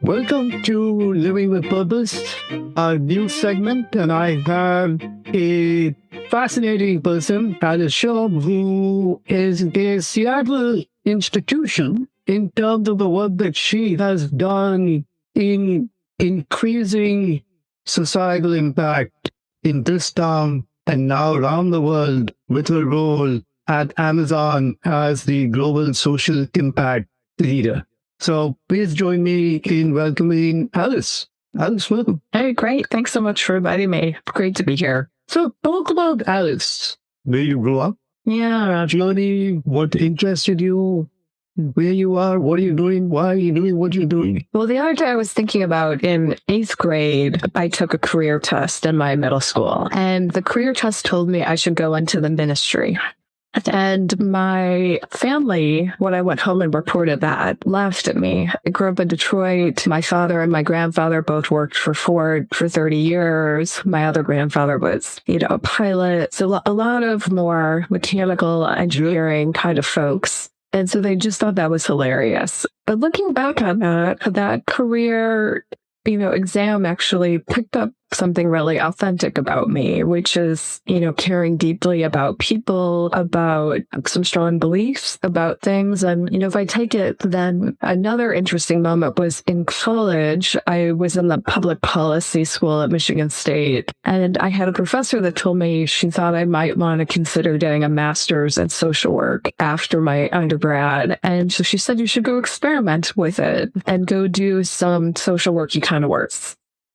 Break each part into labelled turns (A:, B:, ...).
A: Welcome to Living with Purpose, our new segment, and I have a fascinating person, Alice Shobe, who is a Seattle institution in terms of the work that she has done in increasing societal impact in this town and now around the world with her role at Amazon as the global social impact leader. So please join me in welcoming Alice. Alice, welcome.
B: Hey, great. Thanks so much for inviting me. Great to be here.
A: So talk about Alice. Where you grew up,
B: Yeah.
A: journey, what interested you, where you are, what are you doing, why are you doing what you're doing?
B: Well, the other day I was thinking about in 8th grade, I took a career test in my middle school, and the career test told me I should go into the ministry. And my family, when I went home and reported that, laughed at me. I grew up in Detroit. My father and my grandfather both worked for Ford for 30 years. My other grandfather was, a pilot. So a lot of more mechanical engineering kind of folks. And so they just thought that was hilarious. But looking back on that career, exam actually picked up something really authentic about me, which is, caring deeply about people, about some strong beliefs about things. And, if I take it, then another interesting moment was in college. I was in the public policy school at Michigan State, and I had a professor that told me she thought I might want to consider getting a master's in social work after my undergrad. And so she said, you should go experiment with it and go do some social worky kind of work.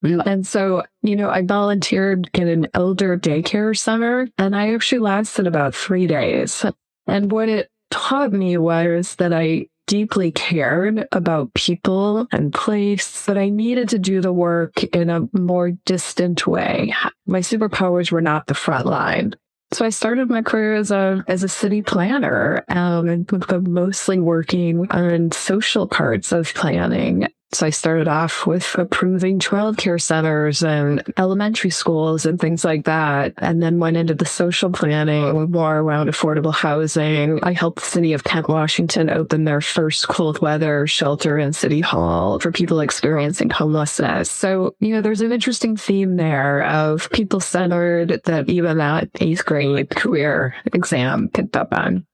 B: And so, I volunteered in an elder daycare center, and I actually lasted about 3 days. And what it taught me was that I deeply cared about people and place, but I needed to do the work in a more distant way. My superpowers were not the front line. So I started my career as a city planner, and mostly working on social parts of planning. So I started off with approving childcare centers and elementary schools and things like that, and then went into the social planning, more around affordable housing. I helped the city of Kent, Washington open their first cold weather shelter in City Hall for people experiencing homelessness. So, there's an interesting theme there of people-centered that even that 8th grade career exam picked up on.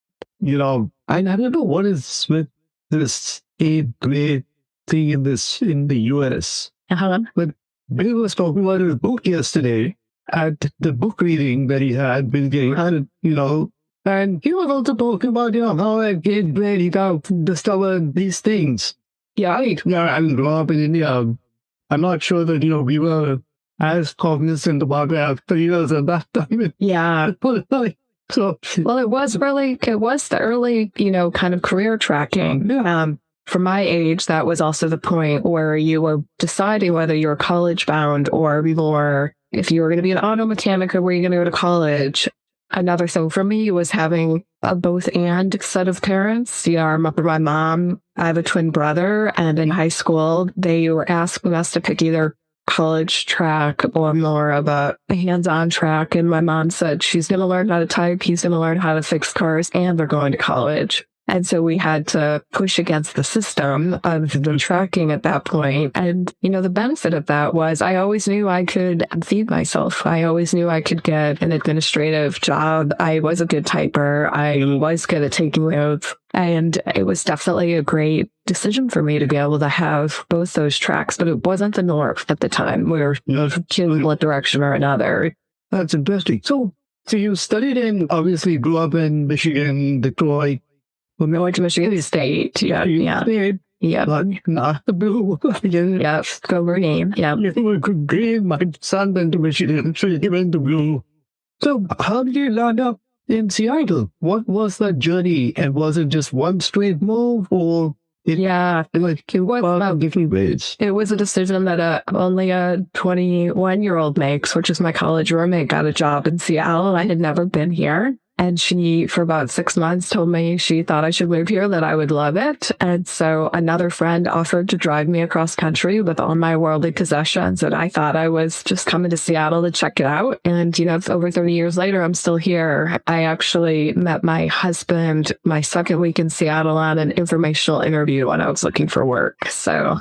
A: I don't know what is with this 8th grade thing in the US. But Bill was talking about his book yesterday at the book reading that he had been getting, and he was also talking about, how at 8th grade he got discovered these things. Yeah, I grew up in India. I'm not sure that, we were as cognizant about our careers at that time.
B: Yeah.
A: So,
B: well, it was the early, kind of career tracking. For my age, that was also the point where you were deciding whether you were college bound or more, if you were going to be an auto mechanic or were you going to go to college. Another thing for me was having a both and set of parents. I'm up with my mom. I have a twin brother, and in high school, they were asking us to pick either college track or more of a hands-on track. And my mom said she's going to learn how to type, he's going to learn how to fix cars, and they're going to college. And so we had to push against the system of the tracking at that point. And, the benefit of that was I always knew I could feed myself. I always knew I could get an administrative job. I was a good typer. I was good at taking notes. And it was definitely a great decision for me to be able to have both those tracks. But it wasn't the norm at the time. We were choosing one direction or another.
A: That's interesting. So you studied obviously grew up in Michigan, Detroit.
B: We went to Michigan State. Yeah. Yeah.
A: Not the blue.
B: Yeah. Go Green. Yeah.
A: You were green. My son went to Michigan, so you went to blue. So how did you land up in Seattle? What was that journey? And was it just one straight move or?
B: It was
A: different ways.
B: It was a decision that only a 21-year-old makes, which is my college roommate got a job in Seattle. I had never been here. And she, for about 6 months, told me she thought I should move here, that I would love it. And so another friend offered to drive me across country with all my worldly possessions. And I thought I was just coming to Seattle to check it out. And, it's over 30 years later, I'm still here. I actually met my husband my second week in Seattle on an informational interview when I was looking for work. So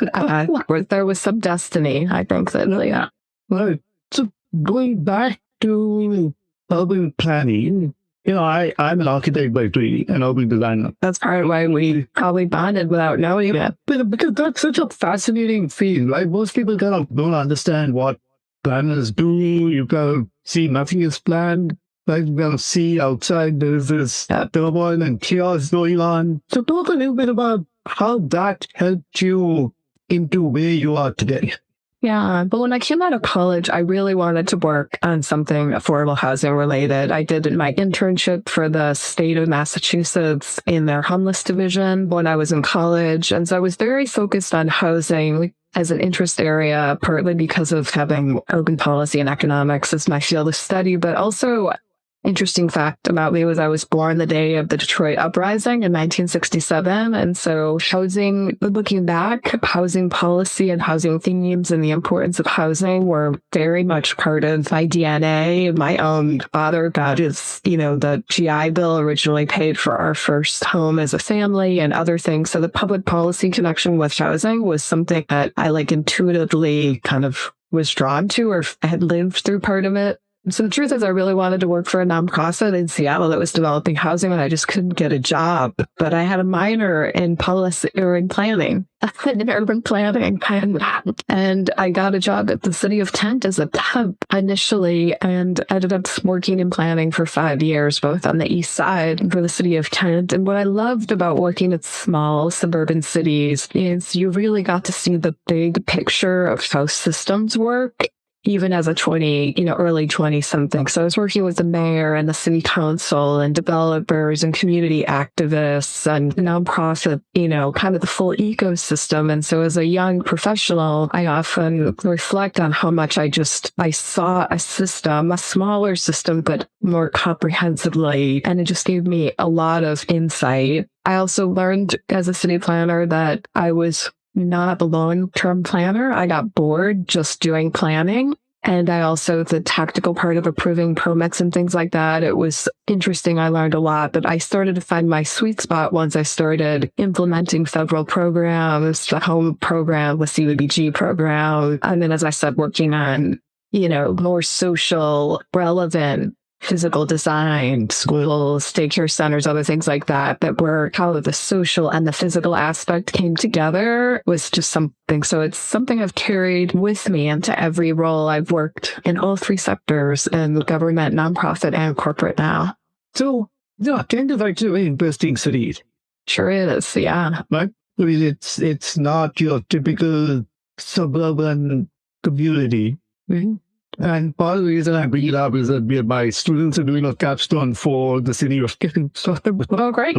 B: there was some destiny, I think, that, yeah.
A: Right. So going back to urban planning, I'm an architect by training, an urban designer.
B: That's part of why we probably bonded without knowing it.
A: But because that's such a fascinating field, right? Most people kind of don't understand what planners do. You kind of see nothing is planned. Right? You kind of see outside there's this turmoil and chaos going on. So talk a little bit about how that helped you into where you are today.
B: Yeah, but when I came out of college, I really wanted to work on something affordable housing related. I did my internship for the state of Massachusetts in their homeless division when I was in college. And so I was very focused on housing as an interest area, partly because of having urban policy and economics as my field of study, but also interesting fact about me was I was born the day of the Detroit uprising in 1967. And so looking back, housing policy and housing themes and the importance of housing were very much part of my DNA. My own father got his, the GI Bill originally paid for our first home as a family and other things. So the public policy connection with housing was something that I intuitively kind of was drawn to or had lived through part of it. So the truth is I really wanted to work for a nonprofit in Seattle that was developing housing and I just couldn't get a job. But I had a minor in policy or in planning, in urban planning. And I got a job at the city of Kent as a temp initially and ended up working in planning for 5 years, both on the east side for the city of Kent. And what I loved about working at small suburban cities is you really got to see the big picture of how systems work. Even as a early 20-something. So I was working with the mayor and the city council and developers and community activists and nonprofit, kind of the full ecosystem. And so as a young professional, I often reflect on how much I saw a system, a smaller system, but more comprehensively. And it just gave me a lot of insight. I also learned as a city planner that I was not a long-term planner. I got bored just doing planning. And the tactical part of approving permits and things like that, it was interesting. I learned a lot, but I started to find my sweet spot once I started implementing federal programs, the home program, the CDBG program. And then, as I said, working on, more social, relevant physical design, schools, daycare centers, other things like that were how the social and the physical aspect came together was just something. So it's something I've carried with me into every role. I've worked in all three sectors in government, nonprofit, and corporate now.
A: So, Kent is actually an interesting city.
B: Sure is, yeah.
A: Right? I mean, it's not your typical suburban community. Mm-hmm. And part of the reason I bring it up is that my students are doing a capstone for the city of Kent. So
B: oh, great.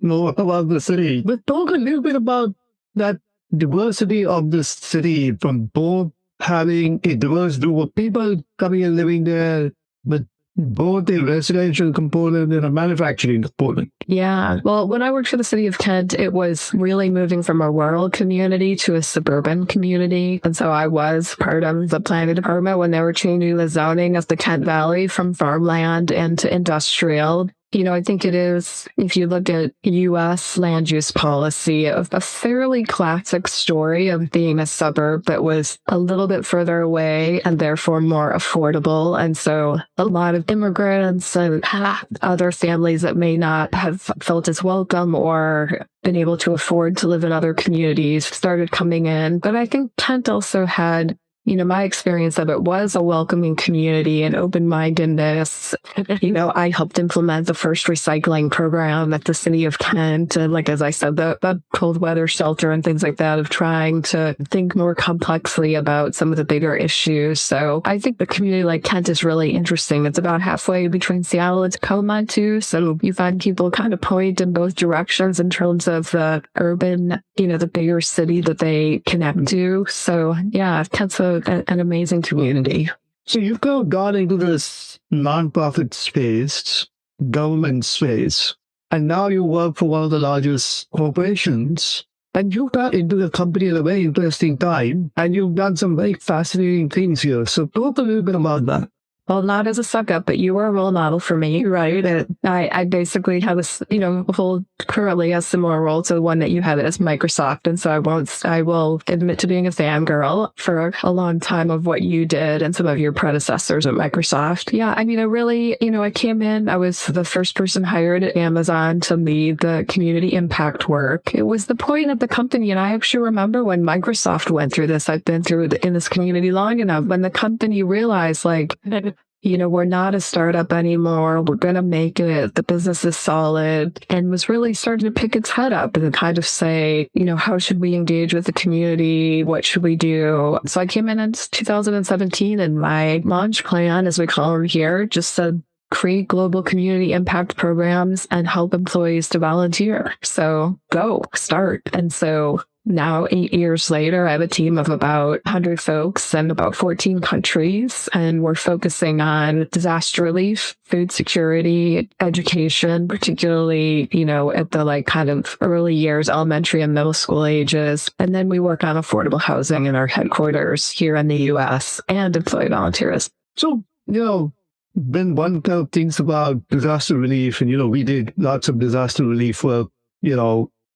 A: More about the city. But talk a little bit about that diversity of this city, from both having a diverse group of people coming and living there, but both a residential component and a manufacturing component.
B: Yeah. Well, when I worked for the city of Kent, it was really moving from a rural community to a suburban community. And so I was part of the planning department when they were changing the zoning of the Kent Valley from farmland into industrial. I think it is, if you look at U.S. land use policy, a fairly classic story of being a suburb that was a little bit further away and therefore more affordable. And so a lot of immigrants and other families that may not have felt as welcome or been able to afford to live in other communities started coming in. But I think Kent also had my experience of it was a welcoming community and open-mindedness. I helped implement the first recycling program at the city of Kent. And as I said, the cold weather shelter and things like that, of trying to think more complexly about some of the bigger issues. So I think the community like Kent is really interesting. It's about halfway between Seattle and Tacoma too. So you find people kind of point in both directions in terms of the urban, the bigger city that they connect to. So yeah, Kent's an amazing community.
A: So you've gone into this nonprofit space, government space, and now you work for one of the largest corporations. And you got into the company at a very interesting time, and you've done some very fascinating things here. So talk a little bit about that.
B: Well, not as a suck up, but you were a role model for me, right? I basically have this, whole currently a similar role to the one that you had at Microsoft. And so I will admit to being a fangirl for a long time of what you did and some of your predecessors at Microsoft. Yeah. I mean, I really, I came in, I was the first person hired at Amazon to lead the community impact work. It was the point of the company. And I actually remember when Microsoft went through this, I've been through in this community long enough, when the company realized we're not a startup anymore. We're going to make it. The business is solid, and was really starting to pick its head up and kind of say, how should we engage with the community? What should we do? So I came in 2017, and my launch plan, as we call them here, just said, create global community impact programs and help employees to volunteer. So go, start. And so now, 8 years later, I have a team of about 100 folks in about 14 countries, and we're focusing on disaster relief, food security, education, particularly, at the kind of early years, elementary and middle school ages. And then we work on affordable housing in our headquarters here in the US and employee volunteers.
A: So, been one of the things about disaster relief, and, we did lots of disaster relief work,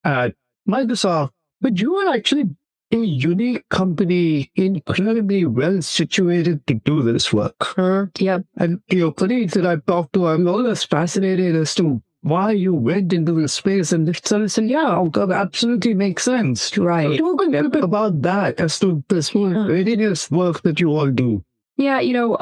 A: at Microsoft. But you are actually a unique company, incredibly well situated to do this work.
B: Yep.
A: And your colleagues that I've talked to, I'm always fascinated as to why you went into this space. And so I said, yeah, that absolutely makes sense.
B: Right.
A: Talk a little bit about that as to this readiness work that you all do.
B: Yeah,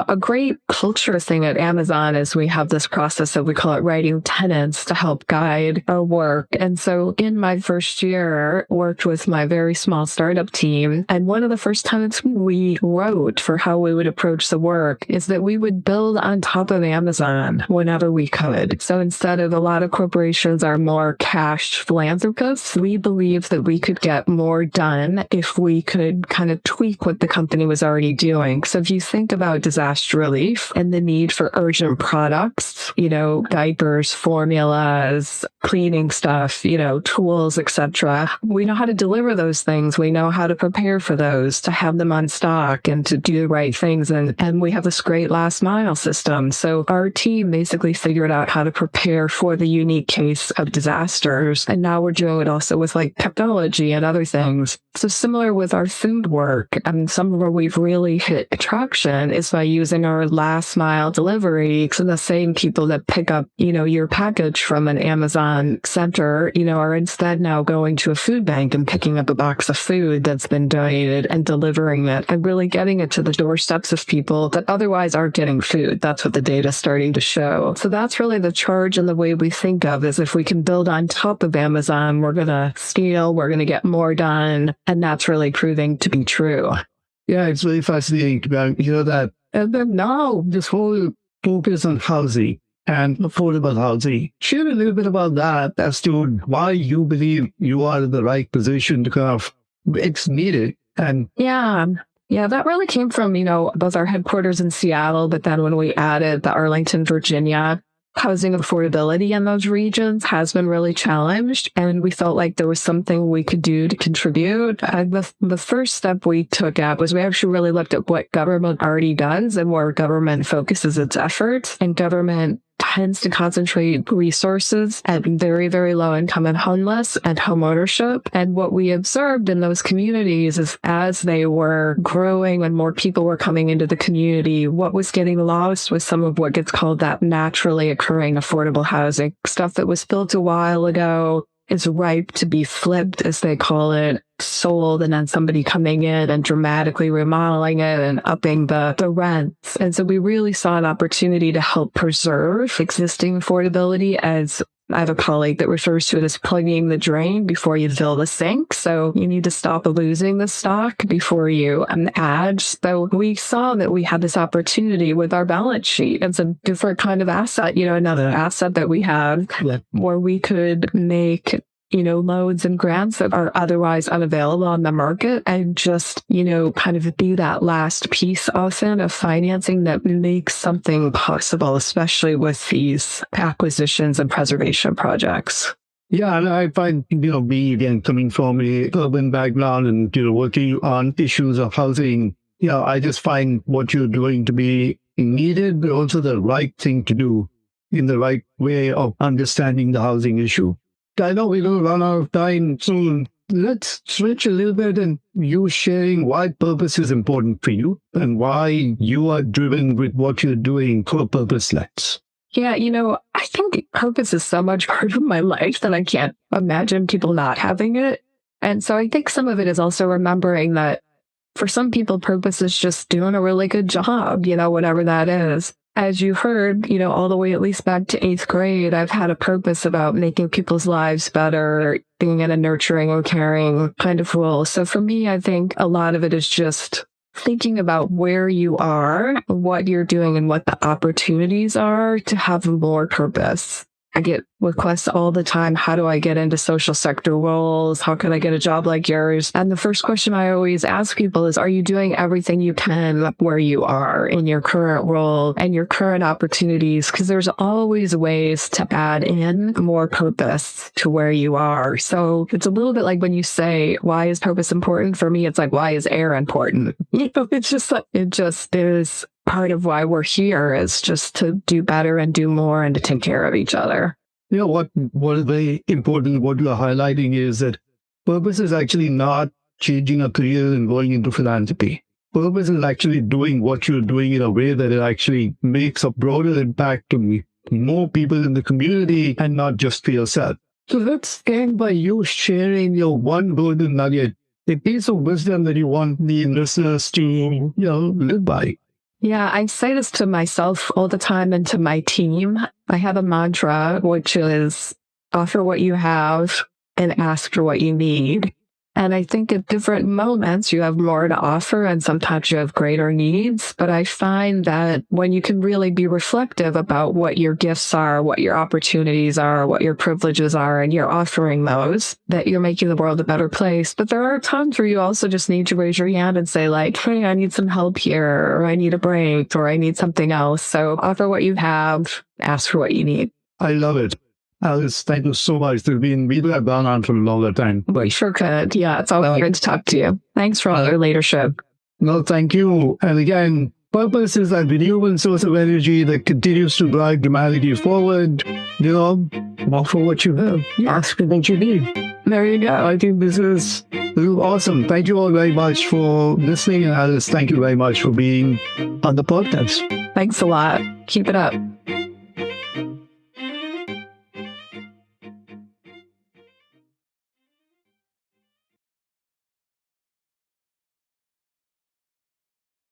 B: a great culture thing at Amazon is we have this process that we call it writing tenets to help guide our work. And so in my first year, worked with my very small startup team. And one of the first tenets we wrote for how we would approach the work is that we would build on top of Amazon whenever we could. So instead of a lot of corporations are more cash philanthropists, we believe that we could get more done if we could kind of tweak what the company was already doing. So if you think about disaster relief and the need for urgent products, diapers, formulas, cleaning stuff, tools, etc. We know how to deliver those things. We know how to prepare for those, to have them on stock and to do the right things. And we have this great last mile system. So our team basically figured out how to prepare for the unique case of disasters. And now we're doing it also with technology and other things. So similar with our food work, and some of where we've really hit traction is by using our last mile delivery. So the same people that pick up, your package from an Amazon center, are instead now going to a food bank and picking up a box of food that's been donated and delivering it and really getting it to the doorsteps of people that otherwise aren't getting food. That's what the data is starting to show. So that's really the charge and the way we think of is if we can build on top of Amazon, we're going to scale, we're going to get more done. And that's really proving to be true.
A: Yeah, it's really fascinating to hear that. And then now this whole focus on housing and affordable housing. Share a little bit about that as to why you believe you are in the right position to kind of, it's needed. And
B: yeah, that really came from, both our headquarters in Seattle, but then when we added the Arlington, Virginia, housing affordability in those regions has been really challenged, and we felt like there was something we could do to contribute. The first step we took at was we actually really looked at what government already does and where government focuses its efforts, and government tends to concentrate resources at very, very low income and homeless and home ownership. And what we observed in those communities is as they were growing and more people were coming into the community, what was getting lost was some of what gets called that naturally occurring affordable housing, stuff that was built a while ago, is ripe to be flipped, as they call it, sold, and then somebody coming in and dramatically remodeling it and upping the rents. And so we really saw an opportunity to help preserve existing affordability. As I have a colleague that refers to it as plugging the drain before you fill the sink. So you need to stop losing the stock before you add. So we saw that we had this opportunity with our balance sheet. It's a different kind of asset, another asset that we have where we could make loans and grants that are otherwise unavailable on the market and just, kind of be that last piece often of financing that makes something possible, especially with these acquisitions and preservation projects.
A: Yeah, and I find, me again coming from a urban background and, working on issues of housing, I just find what you're doing to be needed, but also the right thing to do in the right way of understanding the housing issue. I know we're going to run out of time soon. Let's switch a little bit and you sharing why purpose is important for you and why you are driven with what you're doing for purposeless.
B: Yeah, I think purpose is so much part of my life that I can't imagine people not having it. And so I think some of it is also remembering that for some people, purpose is just doing a really good job, whatever that is. As you heard, all the way at least back to 8th grade, I've had a purpose about making people's lives better, being in a nurturing or caring kind of role. So for me, I think a lot of it is just thinking about where you are, what you're doing, and what the opportunities are to have more purpose. I get requests all the time. How do I get into social sector roles? How can I get a job like yours? And the first question I always ask people is, are you doing everything you can where you are in your current role and your current opportunities? Because there's always ways to add in more purpose to where you are. So it's a little bit like when you say, why is purpose important? For me, it's like, why is air important? It's just, it just is part of why we're here, is just to do better and do more and to take care of each other.
A: What is very important, what you're highlighting is that purpose is actually not changing a career and going into philanthropy. Purpose is actually doing what you're doing in a way that it actually makes a broader impact to more people in the community and not just for yourself. So let's end by you sharing your one golden nugget, a piece of wisdom that you want the listeners to, live by.
B: Yeah, I say this to myself all the time and to my team. I have a mantra, which is offer what you have and ask for what you need. And I think at different moments you have more to offer and sometimes you have greater needs. But I find that when you can really be reflective about what your gifts are, what your opportunities are, what your privileges are, and you're offering those, that you're making the world a better place. But there are times where you also just need to raise your hand and say like, hey, I need some help here, or I need a break, or I need something else. So offer what you have, ask for what you need.
A: I love it. Alice, thank you so much. We could have gone on for a longer time.
B: We sure could. Yeah, it's always good to talk to you. Thanks for all your leadership.
A: No, thank you. And again, purpose is a renewable source of energy that continues to drive humanity forward. Offer what you have. Ask for what you need. There you go. I think this is awesome. Thank you all very much for listening. And Alice, thank you very much for being on the podcast.
B: Thanks a lot. Keep it up.